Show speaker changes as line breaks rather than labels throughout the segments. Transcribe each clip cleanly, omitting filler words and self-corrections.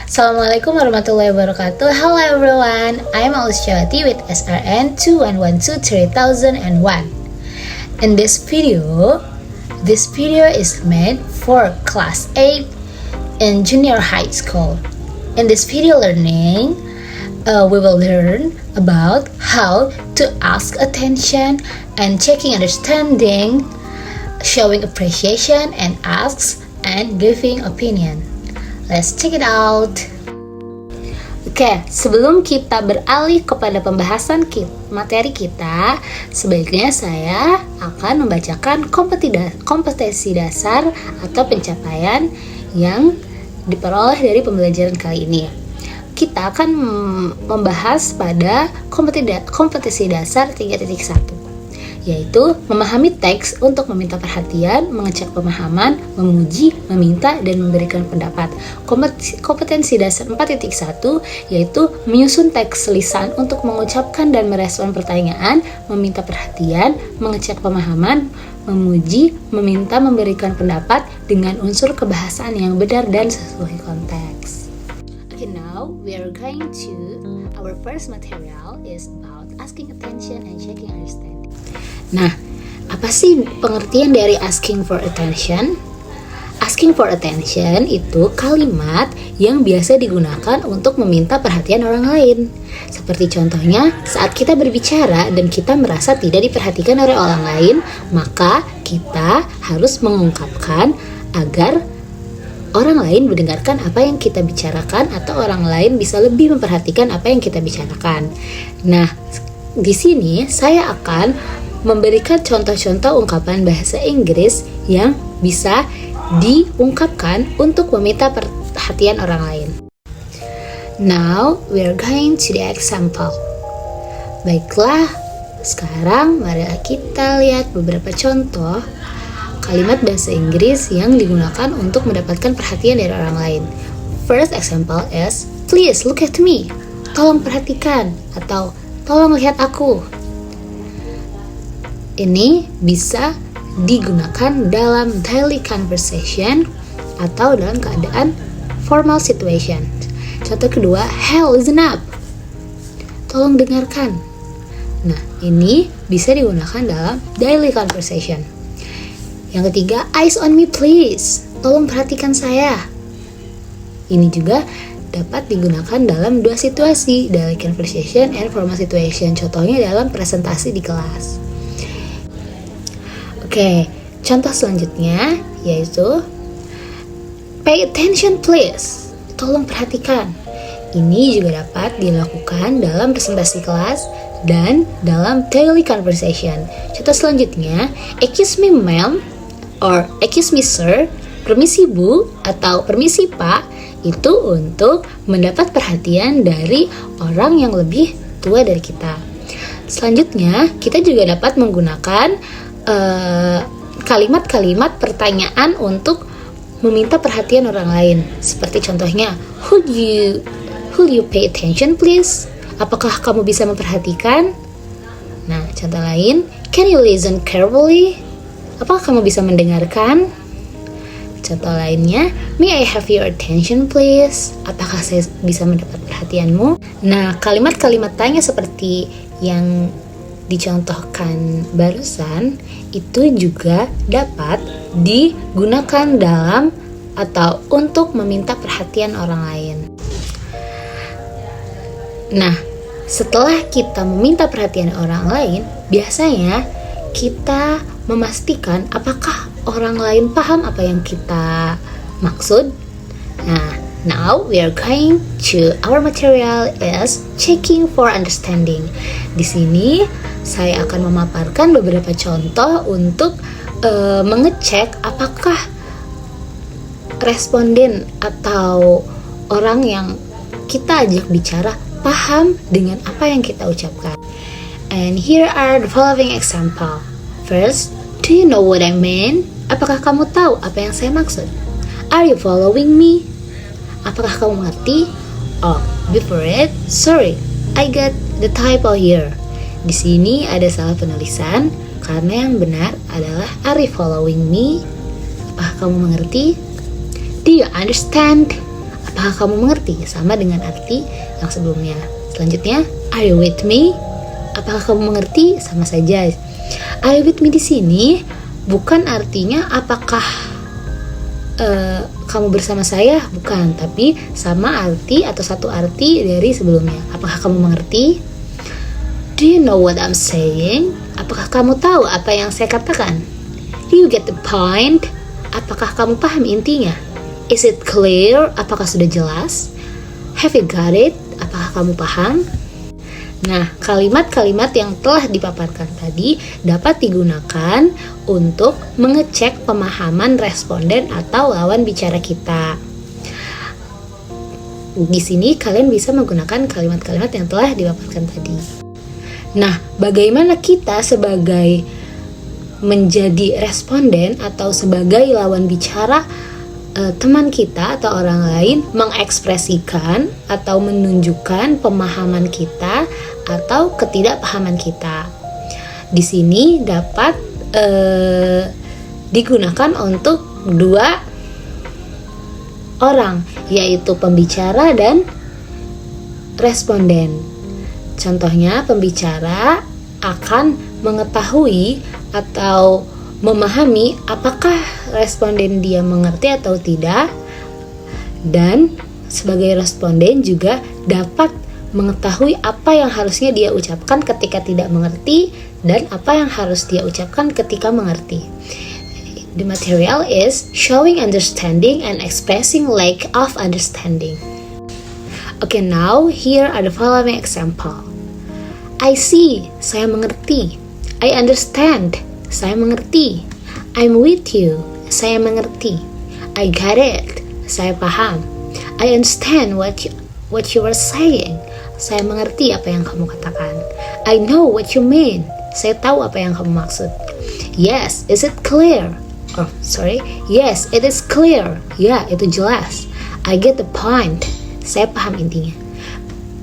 Assalamualaikum warahmatullahi wabarakatuh. Hello everyone, I'm Alisyawati with SRN 211230001. In this video is made for class 8 in junior high school. In this video learning, we will learn about how to ask attention and checking understanding, showing appreciation and asks and giving opinion. Let's check it out. Oke, sebelum kita beralih kepada pembahasan materi kita, sebaiknya saya akan membacakan kompetensi dasar atau pencapaian yang diperoleh dari pembelajaran kali ini. Kita akan membahas pada kompetensi dasar 3.1, yaitu memahami teks untuk meminta perhatian, mengecek pemahaman, memuji, meminta, dan memberikan pendapat. Kompetensi dasar 4.1 yaitu menyusun teks lisan untuk mengucapkan dan merespon pertanyaan, meminta perhatian, mengecek pemahaman, memuji, meminta, memberikan pendapat dengan unsur kebahasaan yang benar dan sesuai konteks. Okay, now we are going to our first material is about asking attention and checking understanding. Nah, apa sih pengertian dari asking for attention? Asking for attention itu kalimat yang biasa digunakan untuk meminta perhatian orang lain. Seperti contohnya, saat kita berbicara dan kita merasa tidak diperhatikan oleh orang lain, maka kita harus mengungkapkan agar orang lain mendengarkan apa yang kita bicarakan atau orang lain bisa lebih memperhatikan apa yang kita bicarakan. Nah, di sini saya akan memberikan contoh-contoh ungkapan bahasa Inggris yang bisa diungkapkan untuk meminta perhatian orang lain. Now, we are going to the example. Baiklah, sekarang mari kita lihat beberapa contoh kalimat bahasa Inggris yang digunakan untuk mendapatkan perhatian dari orang lain. First example is, please look at me. Tolong perhatikan atau tolong lihat aku. Ini bisa digunakan dalam daily conversation atau dalam keadaan formal situation. Contoh kedua, hey, listen up. Tolong dengarkan. Nah, ini bisa digunakan dalam daily conversation. Yang ketiga, eyes on me please. Tolong perhatikan saya. Ini juga dapat digunakan dalam dua situasi, daily conversation and formal situation. Contohnya dalam presentasi di kelas. Oke, contoh selanjutnya yaitu pay attention please. Tolong perhatikan. Ini juga dapat dilakukan dalam presentasi kelas dan dalam daily conversation. Contoh selanjutnya, excuse me ma'am or excuse me sir, permisi bu atau permisi pak, itu untuk mendapat perhatian dari orang yang lebih tua dari kita. Selanjutnya, kita juga dapat menggunakan kalimat-kalimat pertanyaan untuk meminta perhatian orang lain. Seperti contohnya, will you pay attention please? Apakah kamu bisa memperhatikan? Nah, contoh lain, can you listen carefully? Apakah kamu bisa mendengarkan? Contoh lainnya, may I have your attention please? Apakah saya bisa mendapat perhatianmu? Nah, kalimat-kalimat tanya seperti yang dicontohkan barusan itu juga dapat digunakan dalam atau untuk meminta perhatian orang lain. Nah, setelah kita meminta perhatian orang lain, biasanya kita memastikan apakah orang lain paham apa yang kita maksud. Nah, now we are going to our material is checking for understanding. Di sini saya akan memaparkan beberapa contoh untuk mengecek apakah responden atau orang yang kita ajak bicara paham dengan apa yang kita ucapkan. And here are the following example. First, do you know what I mean? Apakah kamu tahu apa yang saya maksud? Are you following me? Apakah kamu mengerti? Oh, before it, sorry, I got the typo here. Di sini ada salah penulisan karena yang benar adalah are you following me? Apakah kamu mengerti? Do you understand? apakah kamu mengerti? Sama dengan arti yang sebelumnya. Selanjutnya, are you with me? Apakah kamu mengerti? Sama saja. Are you with me di sini bukan artinya apakah kamu bersama saya, bukan, tapi sama arti atau satu arti dari sebelumnya. Apakah kamu mengerti? Do you know what I'm saying? Apakah kamu tahu apa yang saya katakan? Do you get the point? Apakah kamu paham intinya? Is it clear? Apakah sudah jelas? Have you got it? Apakah kamu paham? Nah, kalimat-kalimat yang telah dipaparkan tadi dapat digunakan untuk mengecek pemahaman responden atau lawan bicara kita. Di sini kalian bisa menggunakan kalimat-kalimat yang telah dipaparkan tadi. Nah, bagaimana kita sebagai menjadi responden atau sebagai lawan bicara teman kita atau orang lain mengekspresikan atau menunjukkan pemahaman kita atau ketidakpahaman kita. Di sini dapat digunakan untuk dua orang, yaitu pembicara dan responden. Contohnya, pembicara akan mengetahui atau memahami apakah responden dia mengerti atau tidak, dan sebagai responden juga dapat mengetahui apa yang harusnya dia ucapkan ketika tidak mengerti dan apa yang harus dia ucapkan ketika mengerti. The material is showing understanding and expressing lack of understanding. Okay, now here are the following example. I see, saya mengerti. I understand, saya mengerti. I'm with you, saya mengerti. I got it, saya paham. I understand what you were saying, saya mengerti apa yang kamu katakan. I know what you mean, saya tahu apa yang kamu maksud. Yes, is it clear? Yes, it is clear. Ya, itu jelas. I get the point, saya paham intinya.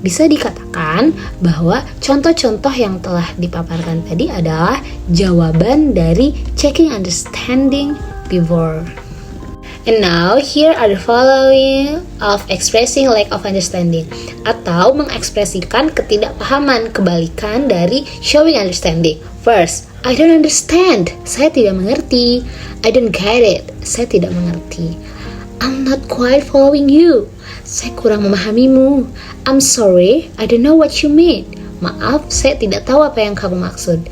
Bisa dikatakan bahwa contoh-contoh yang telah dipaparkan tadi adalah jawaban dari checking understanding before. And now, here are the following of expressing lack of understanding, atau mengekspresikan ketidakpahaman, kebalikan dari showing understanding. First, I don't understand, saya tidak mengerti. I don't get it, saya tidak mengerti. I'm not quite following you, saya kurang memahamimu. I'm sorry, I don't know what you mean. Maaf, saya tidak tahu apa yang kamu maksud.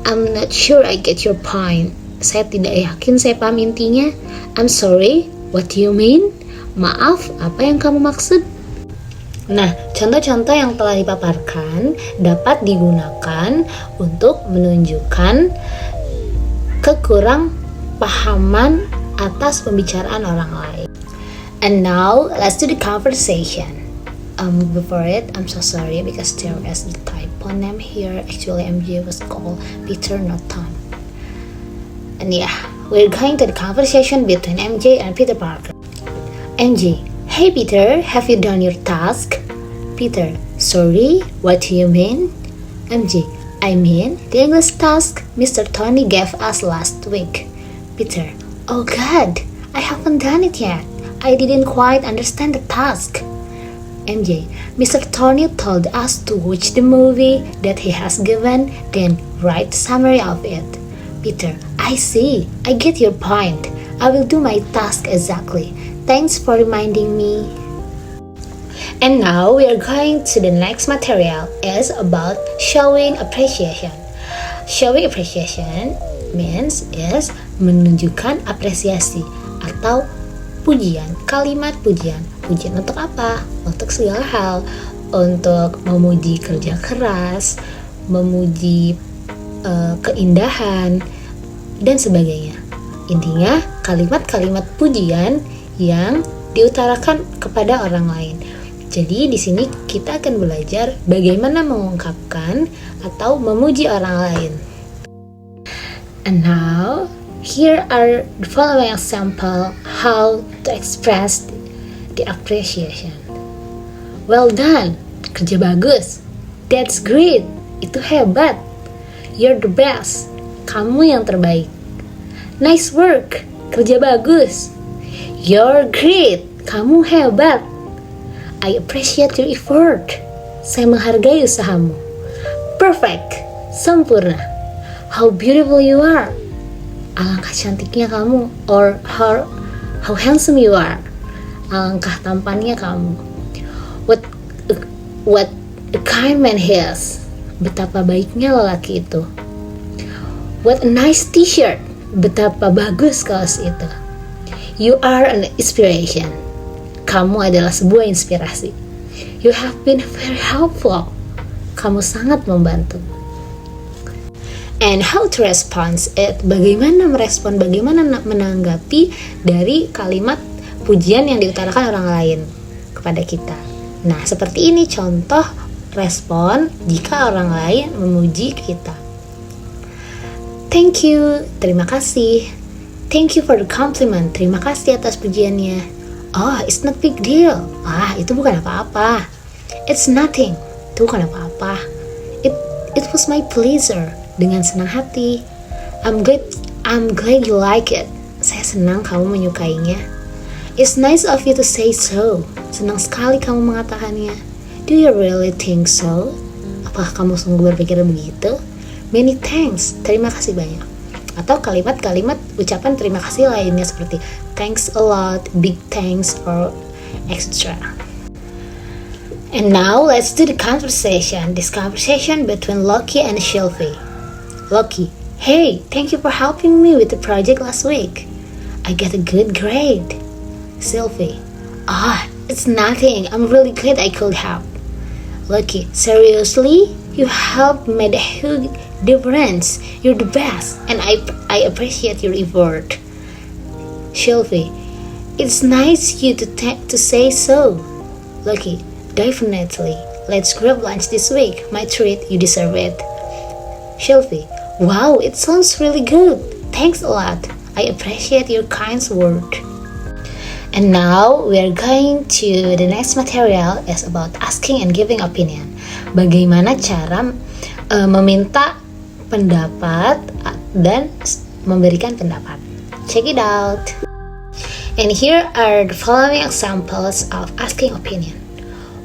I'm not sure I get your point. Saya tidak yakin saya paham intinya. I'm sorry, what do you mean? Maaf, apa yang kamu maksud? Nah, contoh-contoh yang telah dipaparkan dapat digunakan untuk menunjukkan kekurang pahaman atas pembicaraan orang lain. And now, let's do the conversation. Before it, I'm so sorry because there is the typo name here. Actually, MJ was called Peter, not Tom. And yeah, we're going to the conversation between MJ and Peter Parker. MJ, hey Peter, have you done your task? Peter, sorry, what do you mean? MJ, I mean the English task Mr. Tony gave us last week. Peter, oh God, I haven't done it yet. I didn't quite understand the task. MJ, Mr. Tony told us to watch the movie that he has given, then write a summary of it. Peter, I see. I get your point. I will do my task exactly. Thanks for reminding me. And now we are going to the next material. Is about showing appreciation. Showing appreciation means is menunjukkan apresiasi atau pujian, kalimat pujian. Pujian untuk apa? Untuk segala hal. Untuk memuji kerja keras, memuji keindahan, dan sebagainya. Intinya, kalimat-kalimat pujian yang diutarakan kepada orang lain. Jadi di sini kita akan belajar bagaimana mengungkapkan atau memuji orang lain. And now, here are the following example how to express the appreciation. Well done, kerja bagus. That's great, itu hebat. You're the best, kamu yang terbaik. Nice work, kerja bagus. You're great, kamu hebat. I appreciate your effort. Saya menghargai usahamu. Perfect, sempurna. How beautiful you are. Alangkah cantiknya kamu. Or how handsome you are. Alangkah tampannya kamu. What a kind man he is. Betapa baiknya lelaki itu. What a nice t-shirt. Betapa bagus kaos itu. You are an inspiration. Kamu adalah sebuah inspirasi. You have been very helpful. Kamu sangat membantu. And how to respond it. Bagaimana merespon, bagaimana menanggapi dari kalimat pujian yang diutarakan orang lain kepada kita. Nah, seperti ini contoh respon jika orang lain memuji kita. Thank you, terima kasih. Thank you for the compliment, terima kasih atas pujiannya. Oh, it's not big deal. Itu bukan apa-apa. It's nothing, itu bukan apa-apa. It was my pleasure, dengan senang hati. I'm glad you like it. Saya senang kamu menyukainya. It's nice of you to say so. Senang sekali kamu mengatakannya. Do you really think so? Apakah kamu sungguh berpikir begitu? Many thanks, terima kasih banyak. Atau kalimat-kalimat ucapan terima kasih lainnya seperti thanks a lot, big thanks, or etc. And now let's do the conversation. This conversation between Loki and Sylvie. Loki, hey, thank you for helping me with the project last week. I got a good grade. Sylvie, it's nothing. I'm really glad I could help. Loki, seriously? You helped made a huge difference. You're the best, and I appreciate your effort. Sylvie, it's nice you to say so. Loki, definitely. Let's grab lunch this week. My treat, you deserve it. Sylvie, wow, it sounds really good. Thanks a lot. I appreciate your kind word. And now we are going to the next material is about asking and giving opinion. Bagaimana cara meminta pendapat dan memberikan pendapat. Check it out. And here are the following examples of asking opinion.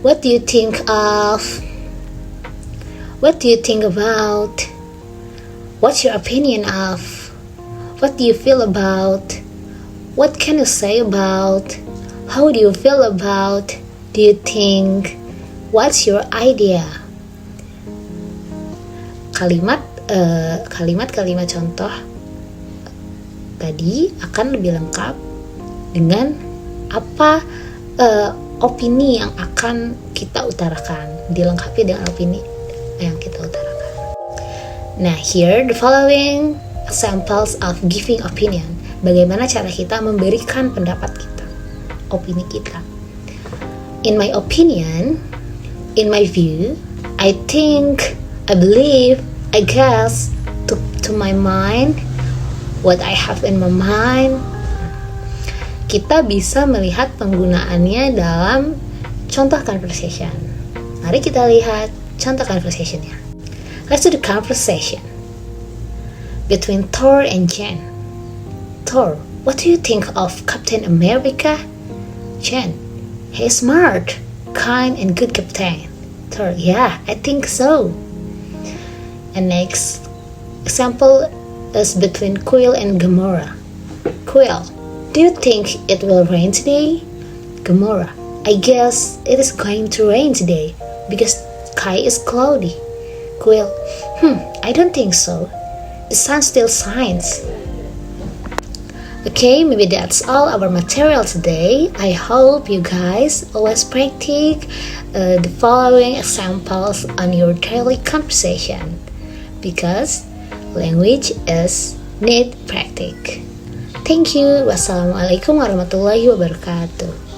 What do you think of? What do you think about? What's your opinion of? What do you feel about? What can you say about? How do you feel about? Do you think? What's your idea? Kalimat-kalimat contoh tadi akan lebih lengkap dengan apa opini yang akan kita utarakan, dilengkapi dengan opini yang kita utarakan. Nah, here the following examples of giving opinion. Bagaimana cara kita memberikan pendapat kita, opini kita. In my opinion, in my view, I think, I believe, I guess, to my mind, what I have in my mind. Kita bisa melihat penggunaannya dalam contoh conversation. Mari kita lihat contoh conversationnya. Let's do the conversation between Thor and Jen. Thor, what do you think of Captain America? Jen, he's smart, kind, and good captain. Thor, yeah, I think so. And next example is between Quill and Gamora. Quill, do you think it will rain today? Gamora, I guess it is going to rain today because sky is cloudy. Quill, I don't think so. The sun still shines. Okay, maybe that's all our material today. I hope you guys always practice the following examples on your daily conversation because language is need practice. Thank you. Wassalamualaikum warahmatullahi wabarakatuh.